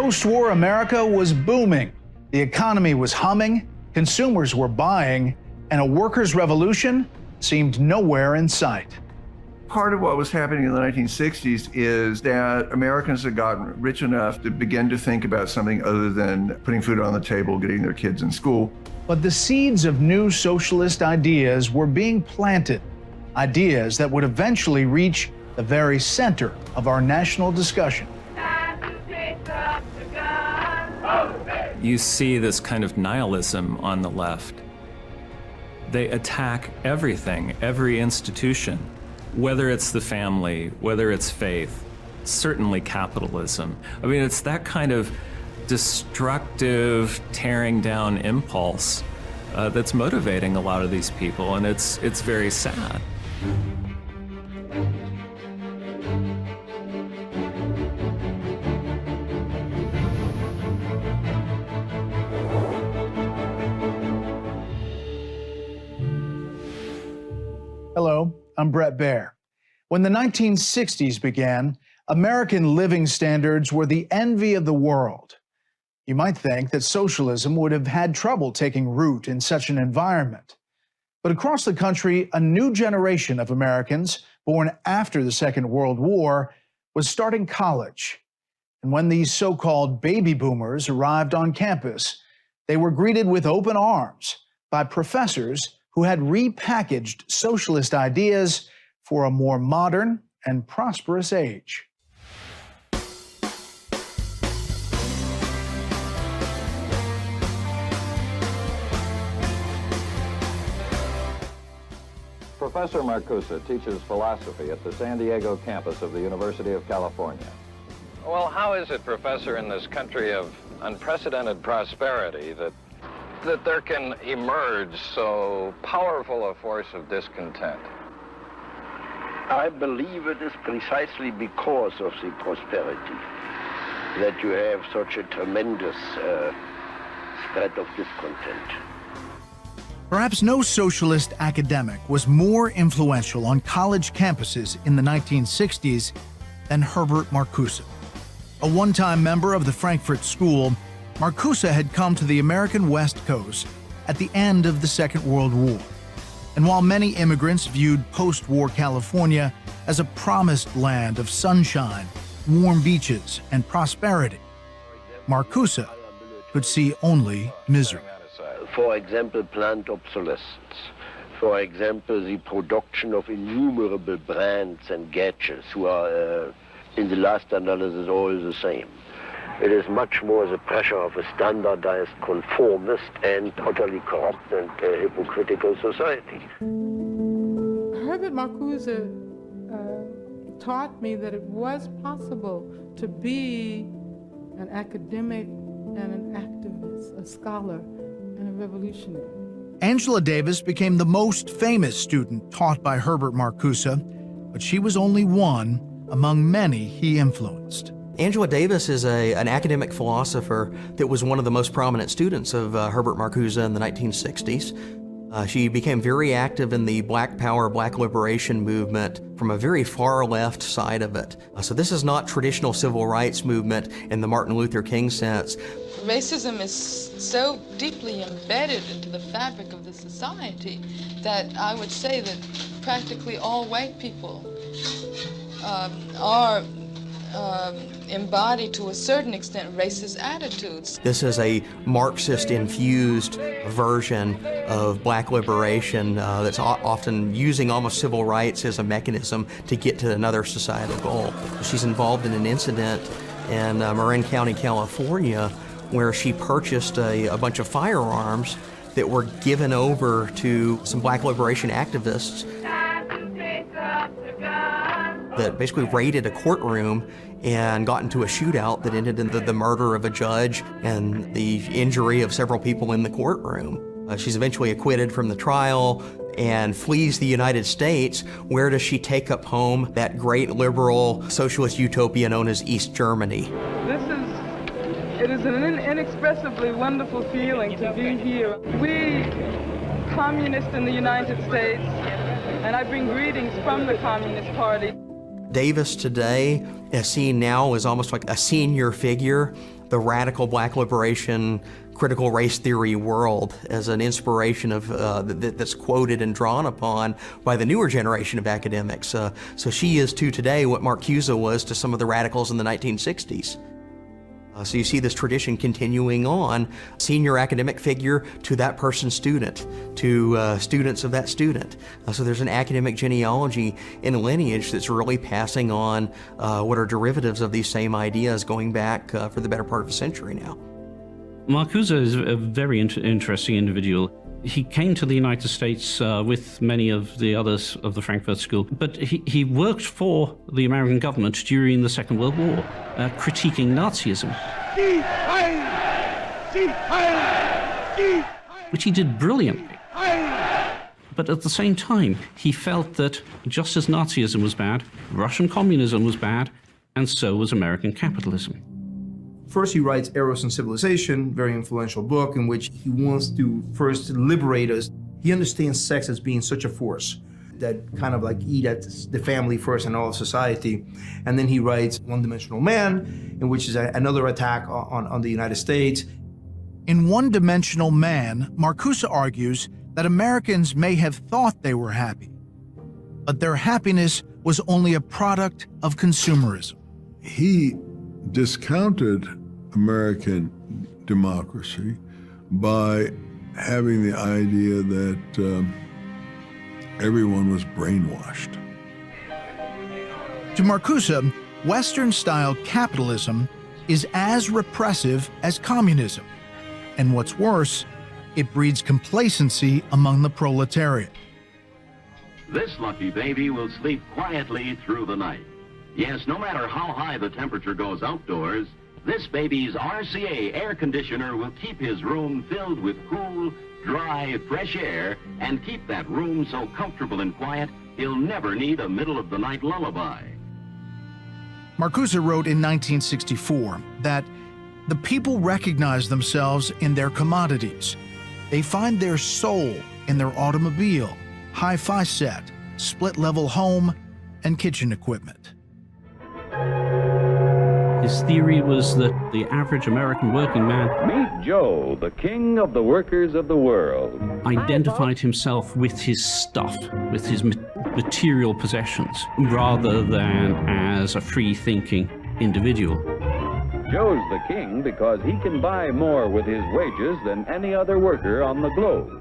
Post-war America was booming. The economy was humming, consumers were buying, and a workers' revolution seemed nowhere in sight. Part of what was happening in the 1960s is that Americans had gotten rich enough to begin to think about something other than putting food on the table, getting their kids in school. But the seeds of new socialist ideas were being planted, ideas that would eventually reach the very center of our national discussion. You see this kind of nihilism on the left. They attack everything, every institution, whether it's the family, whether it's faith, certainly capitalism. I mean, it's that kind of destructive, tearing down impulse that's motivating a lot of these people, and it's very sad. Hello, I'm Brett Baer. When the 1960s began, American living standards were the envy of the world. You might think that socialism would have had trouble taking root in such an environment. But across the country, a new generation of Americans born after the Second World War was starting college. And when these so-called baby boomers arrived on campus, they were greeted with open arms by professors who had repackaged socialist ideas for a more modern and prosperous age. Professor Marcuse teaches philosophy at the San Diego campus of the University of California. Well, how is it, Professor, in this country of unprecedented prosperity that there can emerge so powerful a force of discontent? I believe it is precisely because of the prosperity that you have such a tremendous spread of discontent. Perhaps no socialist academic was more influential on college campuses in the 1960s than Herbert Marcuse. A one-time member of the Frankfurt School, Marcuse had come to the American West Coast at the end of the Second World War. And while many immigrants viewed post-war California as a promised land of sunshine, warm beaches, and prosperity, Marcuse could see only misery. For example, plant obsolescence. For example, the production of innumerable brands and gadgets who are, in the last analysis, all the same. It is much more the pressure of a standardized, conformist, and totally corrupt and hypocritical society. Herbert Marcuse taught me that it was possible to be an academic and an activist, a scholar, and a revolutionary. Angela Davis became the most famous student taught by Herbert Marcuse, but she was only one among many he influenced. Angela Davis is an academic philosopher that was one of the most prominent students of Herbert Marcuse in the 1960s. She became very active in the Black Power, Black Liberation movement from a very far left side of it. So this is not traditional civil rights movement in the Martin Luther King sense. Racism is so deeply embedded into the fabric of the society that I would say that practically all white people are embody to a certain extent racist attitudes. This is a Marxist-infused version of black liberation that's often using almost civil rights as a mechanism to get to another societal goal. She's involved in an incident in Marin County, California, where she purchased a bunch of firearms that were given over to some black liberation activists that basically raided a courtroom and got into a shootout that ended in the murder of a judge and the injury of several people in the courtroom. She's eventually acquitted from the trial and flees the United States. Where does she take up home? That great liberal socialist utopia known as East Germany. It is an inexpressibly wonderful feeling to be here. We, communists in the United States, and I bring greetings from the Communist Party. Davis today is seen now as almost like a senior figure, the radical black liberation, critical race theory world as an inspiration of that's quoted and drawn upon by the newer generation of academics. So she is to today what Marcuse was to some of the radicals in the 1960s. So you see this tradition continuing on, senior academic figure to that person's student, to students of that student. So there's an academic genealogy in a lineage that's really passing on what are derivatives of these same ideas going back for the better part of a century now. Marcuse is a very interesting individual. He came to the United States with many of the others of the Frankfurt School, but he worked for the American government during the Second World War, critiquing Nazism, which he did brilliantly. But at the same time, he felt that just as Nazism was bad, Russian communism was bad, and so was American capitalism. First, he writes Eros and Civilization, very influential book in which he wants to first liberate us. He understands sex as being such a force that kind of like eat at the family first and all of society. And then he writes One-Dimensional Man, in which is another attack on the United States. In One-Dimensional Man, Marcuse argues that Americans may have thought they were happy, but their happiness was only a product of consumerism. He discounted American democracy by having the idea that everyone was brainwashed. To Marcuse, Western-style capitalism is as repressive as communism. And what's worse, it breeds complacency among the proletariat. This lucky baby will sleep quietly through the night. Yes, no matter how high the temperature goes outdoors, this baby's RCA air conditioner will keep his room filled with cool, dry, fresh air and keep that room so comfortable and quiet, he'll never need a middle-of-the-night lullaby. Marcuse wrote in 1964 that the people recognize themselves in their commodities. They find their soul in their automobile, hi-fi set, split-level home, and kitchen equipment. His theory was that the average American working man Meet Joe, the king of the workers of the world. Identified himself with his stuff, with his material possessions, rather than as a free-thinking individual. Joe's the king because he can buy more with his wages than any other worker on the globe.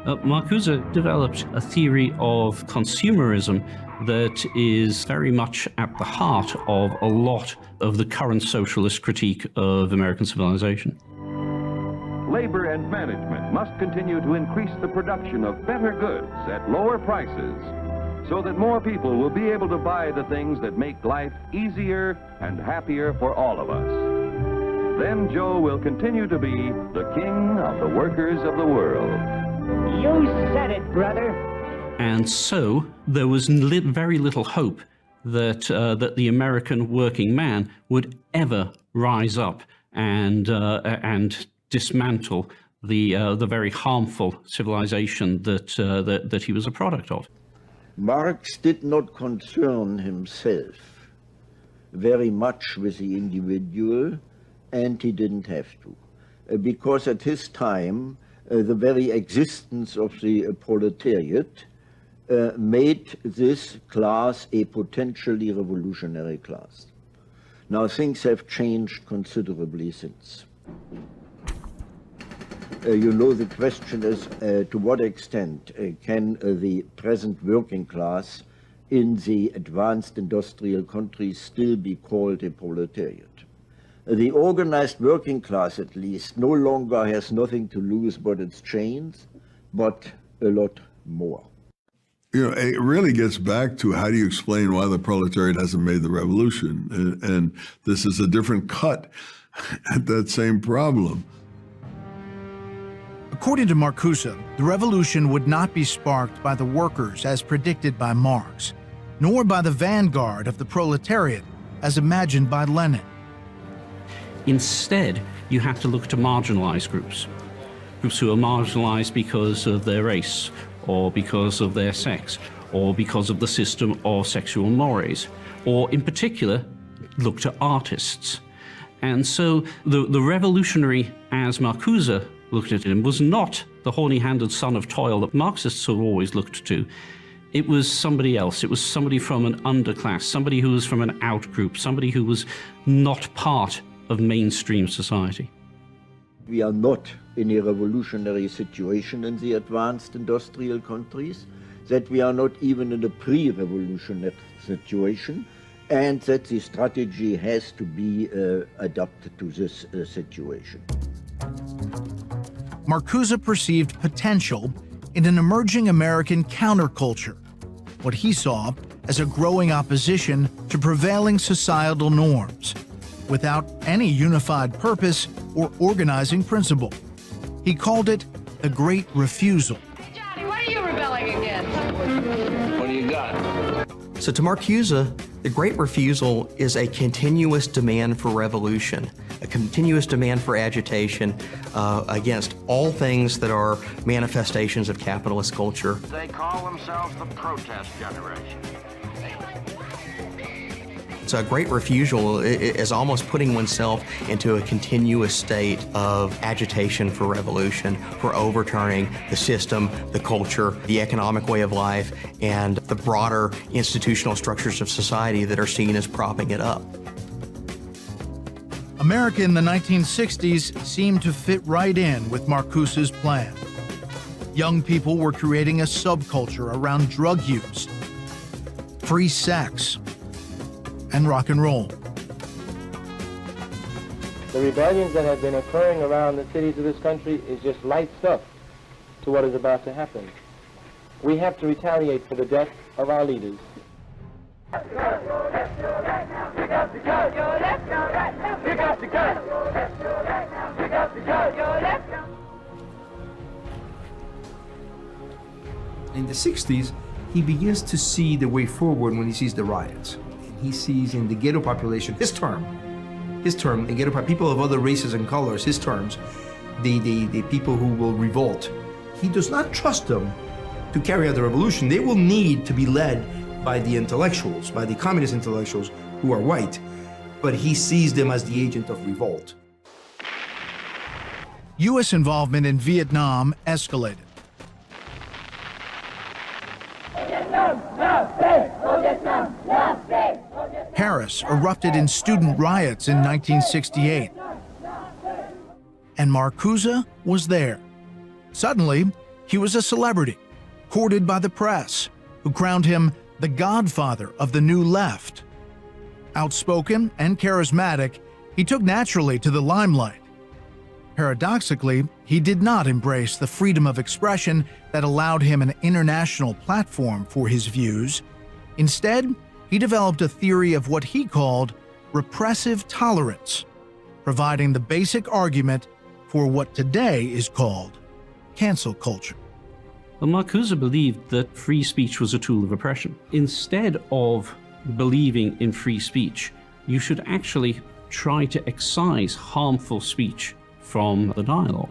Marcuse developed a theory of consumerism that is very much at the heart of a lot of the current socialist critique of American civilization. Labor and management must continue to increase the production of better goods at lower prices so that more people will be able to buy the things that make life easier and happier for all of us. Then Joe will continue to be the king of the workers of the world. You said it, brother. And so there was very little hope that that the American working man would ever rise up and dismantle the very harmful civilization that he was a product of. Marx did not concern himself very much with the individual, and he didn't have to, because at his time the very existence of the proletariat made this class a potentially revolutionary class. Now things have changed considerably since. The question is to what extent can the present working class in the advanced industrial countries still be called a proletariat? The organized working class, at least, no longer has nothing to lose but its chains, but a lot more. It really gets back to how do you explain why the proletariat hasn't made the revolution? And this is a different cut at that same problem. According to Marcuse, the revolution would not be sparked by the workers as predicted by Marx, nor by the vanguard of the proletariat as imagined by Lenin. Instead, you have to look to marginalized groups who are marginalized because of their race, or because of their sex, or because of the system of sexual mores, or in particular, look to artists. And so the revolutionary, as Marcuse looked at him, was not the horny-handed son of toil that Marxists have always looked to. It was somebody else. It was somebody from an underclass, somebody who was from an outgroup, somebody who was not part of mainstream society. We are not in a revolutionary situation in the advanced industrial countries, that we are not even in a pre-revolutionary situation, and that the strategy has to be adapted to this situation. Marcuse perceived potential in an emerging American counterculture, what he saw as a growing opposition to prevailing societal norms, without any unified purpose or organizing principle. He called it the Great Refusal. Johnny, what are you rebelling against? What do you got? So to Marcuse, the Great Refusal is a continuous demand for revolution, a continuous demand for agitation against all things that are manifestations of capitalist culture. They call themselves the protest generation. So a Great Refusal is almost putting oneself into a continuous state of agitation for revolution, for overturning the system, the culture, the economic way of life, and the broader institutional structures of society that are seen as propping it up. America in the 1960s seemed to fit right in with Marcuse's plan. Young people were creating a subculture around drug use, free sex, and rock and roll. The rebellions that have been occurring around the cities of this country is just light stuff to what is about to happen. We have to retaliate for the death of our leaders. In the 60s, he begins to see the way forward when he sees the riots. He sees in the ghetto population, his term, the ghetto people of other races and colors, his terms, the people who will revolt. He does not trust them to carry out the revolution. They will need to be led by the intellectuals, by the communist intellectuals who are white, but he sees them as the agent of revolt. U.S. involvement in Vietnam escalated. Paris erupted in student riots in 1968. And Marcuse was there. Suddenly, he was a celebrity, courted by the press, who crowned him the Godfather of the New Left. Outspoken and charismatic, he took naturally to the limelight. Paradoxically, he did not embrace the freedom of expression that allowed him an international platform for his views. Instead, he developed a theory of what he called repressive tolerance, providing the basic argument for what today is called cancel culture. Well, Marcuse believed that free speech was a tool of oppression. Instead of believing in free speech, you should actually try to excise harmful speech from the dialogue.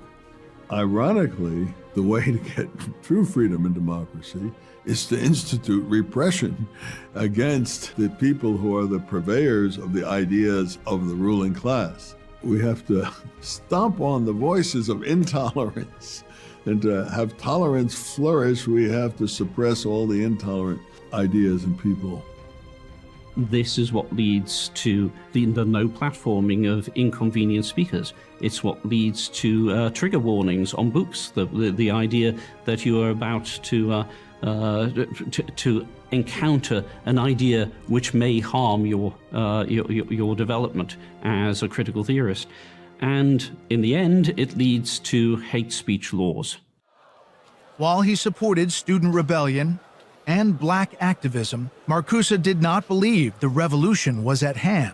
Ironically, the way to get true freedom in democracy is to institute repression against the people who are the purveyors of the ideas of the ruling class. We have to stomp on the voices of intolerance, and to have tolerance flourish, we have to suppress all the intolerant ideas in people. This is what leads to the no platforming of inconvenient speakers. It's what leads to trigger warnings on books. The idea that you are about to encounter an idea which may harm your development as a critical theorist. And in the end, it leads to hate speech laws. While he supported student rebellion and black activism, Marcuse did not believe the revolution was at hand.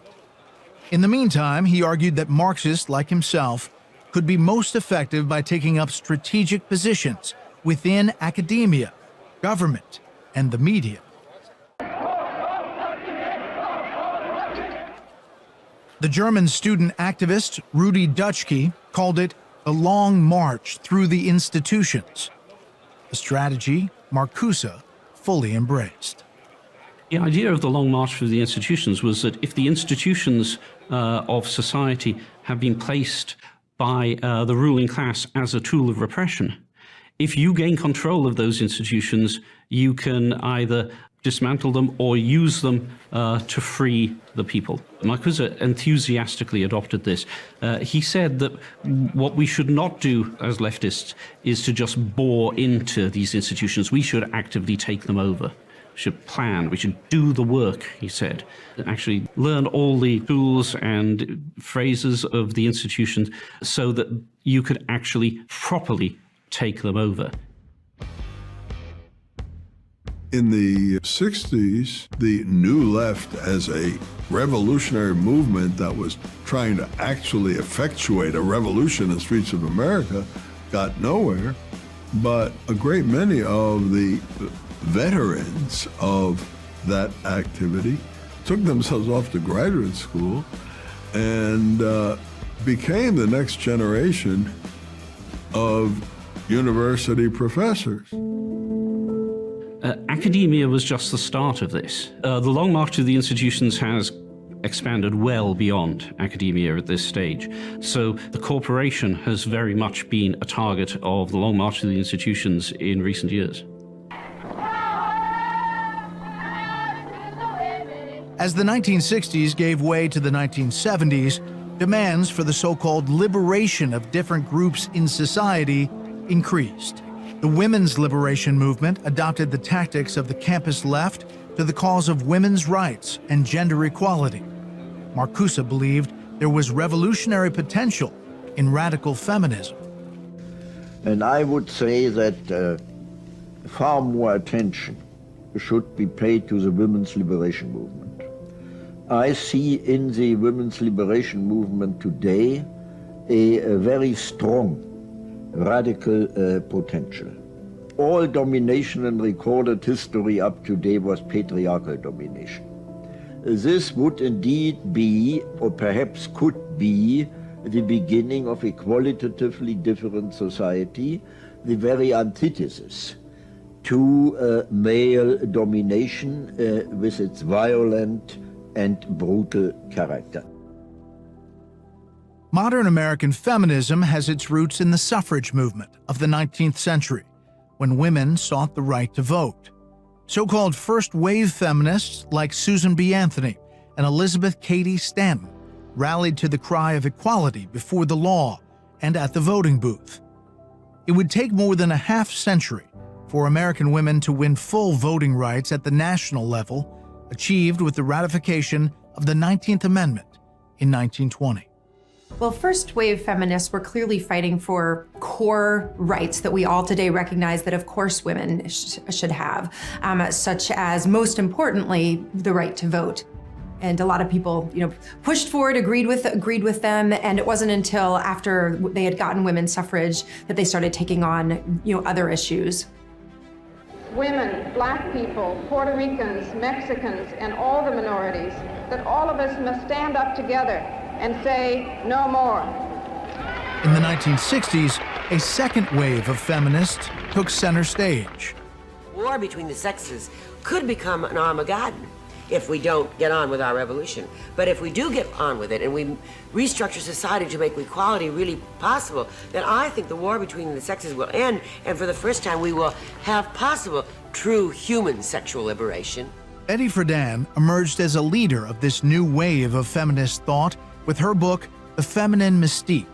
In the meantime, he argued that Marxists like himself could be most effective by taking up strategic positions within academia, government, and the media. The German student activist Rudi Dutschke called it a long march through the institutions, a strategy Marcuse fully embraced. The idea of the Long March through the institutions was that if the institutions of society have been placed by the ruling class as a tool of repression, if you gain control of those institutions, you can either dismantle them or use them to free the people. Marcuse enthusiastically adopted this. He said that what we should not do as leftists is to just bore into these institutions. We should actively take them over. We should plan, we should do the work, he said. Actually learn all the tools and phrases of the institutions so that you could actually properly take them over. In the 60s, the New Left, as a revolutionary movement that was trying to actually effectuate a revolution in the streets of America, got nowhere. But a great many of the veterans of that activity took themselves off to graduate school and became the next generation of university professors. Academia was just the start of this. The Long March to the institutions has expanded well beyond academia at this stage. So the corporation has very much been a target of the Long March to the institutions in recent years. As the 1960s gave way to the 1970s, demands for the so-called liberation of different groups in society increased. The women's liberation movement adopted the tactics of the campus left to the cause of women's rights and gender equality. Marcuse believed there was revolutionary potential in radical feminism. And I would say that far more attention should be paid to the women's liberation movement. I see in the women's liberation movement today a very strong radical potential. All domination in recorded history up to date was patriarchal domination. This would indeed be, or perhaps could be, the beginning of a qualitatively different society, the very antithesis to male domination with its violent and brutal character. Modern American feminism has its roots in the suffrage movement of the 19th century, when women sought the right to vote. So-called first-wave feminists like Susan B. Anthony and Elizabeth Cady Stanton rallied to the cry of equality before the law and at the voting booth. It would take more than a half-century for American women to win full voting rights at the national level, achieved with the ratification of the 19th Amendment in 1920. Well, first-wave feminists were clearly fighting for core rights that we all today recognize that, of course, women should have, such as, most importantly, the right to vote. And a lot of people, pushed for it, agreed with them, and it wasn't until after they had gotten women's suffrage that they started taking on, other issues. Women, black people, Puerto Ricans, Mexicans, and all the minorities, that all of us must stand up together and say no more. In the 1960s, a second wave of feminists took center stage. War between the sexes could become an Armageddon if we don't get on with our revolution. But if we do get on with it and we restructure society to make equality really possible, then I think the war between the sexes will end, and for the first time we will have possible true human sexual liberation. Betty Friedan emerged as a leader of this new wave of feminist thought with her book, The Feminine Mystique.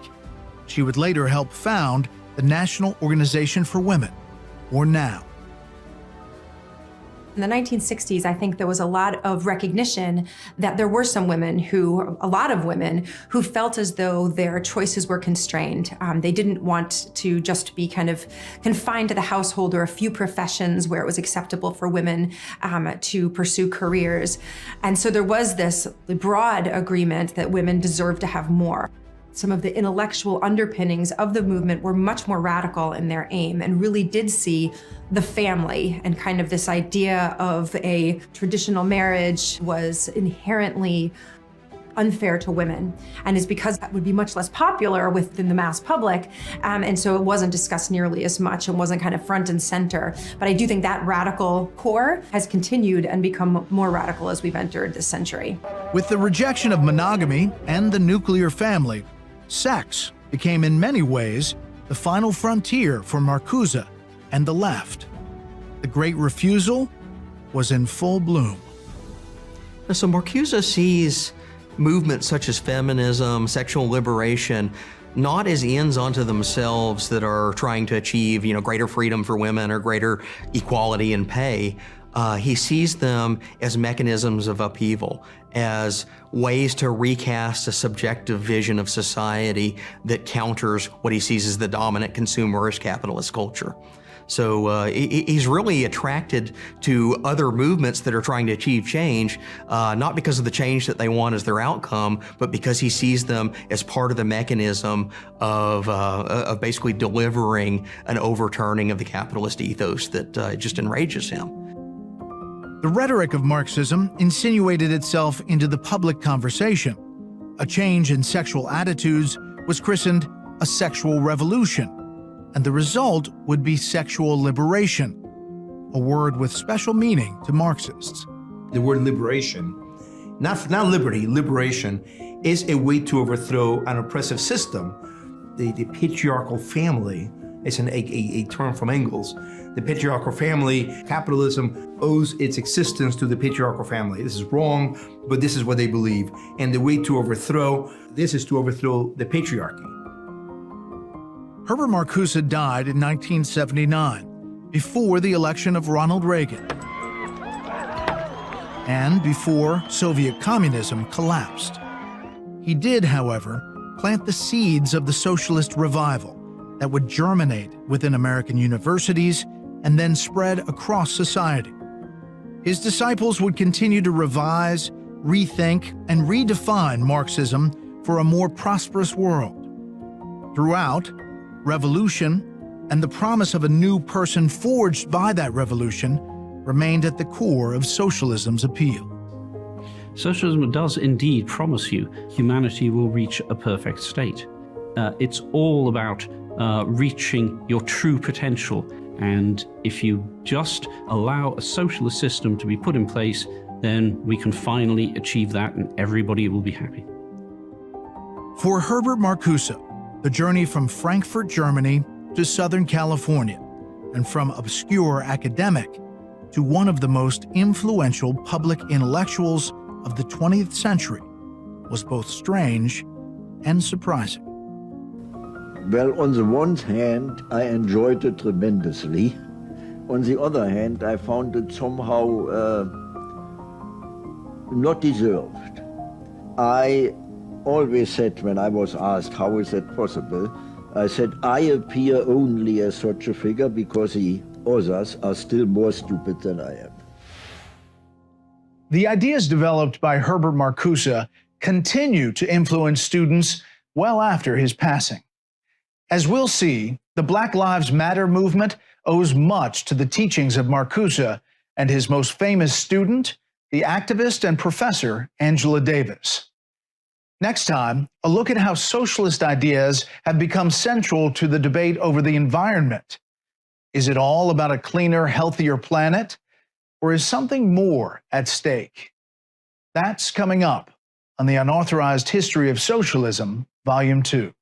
She would later help found the National Organization for Women, or NOW. In the 1960s, I think there was a lot of recognition that there were some women a lot of women who felt as though their choices were constrained. They didn't want to just be kind of confined to the household or a few professions where it was acceptable for women to pursue careers. And so there was this broad agreement that women deserved to have more. Some of the intellectual underpinnings of the movement were much more radical in their aim and really did see the family and kind of this idea of a traditional marriage was inherently unfair to women. And it's because that would be much less popular within the mass public. And so it wasn't discussed nearly as much and wasn't kind of front and center. But I do think that radical core has continued and become more radical as we've entered this century. With the rejection of monogamy and the nuclear family, sex became in many ways the final frontier for Marcuse and the left. The Great Refusal was in full bloom. So Marcuse sees movements such as feminism, sexual liberation, not as ends unto themselves that are trying to achieve, greater freedom for women or greater equality in pay. He sees them as mechanisms of upheaval, as ways to recast a subjective vision of society that counters what he sees as the dominant consumerist capitalist culture. So he's really attracted to other movements that are trying to achieve change, not because of the change that they want as their outcome, but because he sees them as part of the mechanism of basically delivering an overturning of the capitalist ethos that just enrages him. The rhetoric of Marxism insinuated itself into the public conversation. A change in sexual attitudes was christened a sexual revolution, and the result would be sexual liberation, a word with special meaning to Marxists. The word liberation, not liberty, liberation, is a way to overthrow an oppressive system. The patriarchal family is a term from Engels. The patriarchal family, capitalism owes its existence to the patriarchal family. This is wrong, but this is what they believe. And the way to overthrow this is to overthrow the patriarchy. Herbert Marcuse died in 1979, before the election of Ronald Reagan, and before Soviet communism collapsed. He did, however, plant the seeds of the socialist revival that would germinate within American universities and then spread across society. His disciples would continue to revise, rethink, and redefine Marxism for a more prosperous world. Throughout, revolution and the promise of a new person forged by that revolution remained at the core of socialism's appeal. Socialism does indeed promise you humanity will reach a perfect state. It's all about reaching your true potential, and if you just allow a socialist system to be put in place, then we can finally achieve that and everybody will be happy. For Herbert Marcuse, the journey from Frankfurt, Germany to Southern California, and from obscure academic to one of the most influential public intellectuals of the 20th century, was both strange and surprising. Well, on the one hand, I enjoyed it tremendously. On the other hand, I found it somehow not deserved. I always said, when I was asked how is that possible, I said I appear only as such a figure because the others are still more stupid than I am. The ideas developed by Herbert Marcuse continue to influence students well after his passing. As we'll see, the Black Lives Matter movement owes much to the teachings of Marcuse and his most famous student, the activist and professor Angela Davis. Next time, a look at how socialist ideas have become central to the debate over the environment. Is it all about a cleaner, healthier planet, or is something more at stake? That's coming up on the Unauthorized History of Socialism, Volume 2.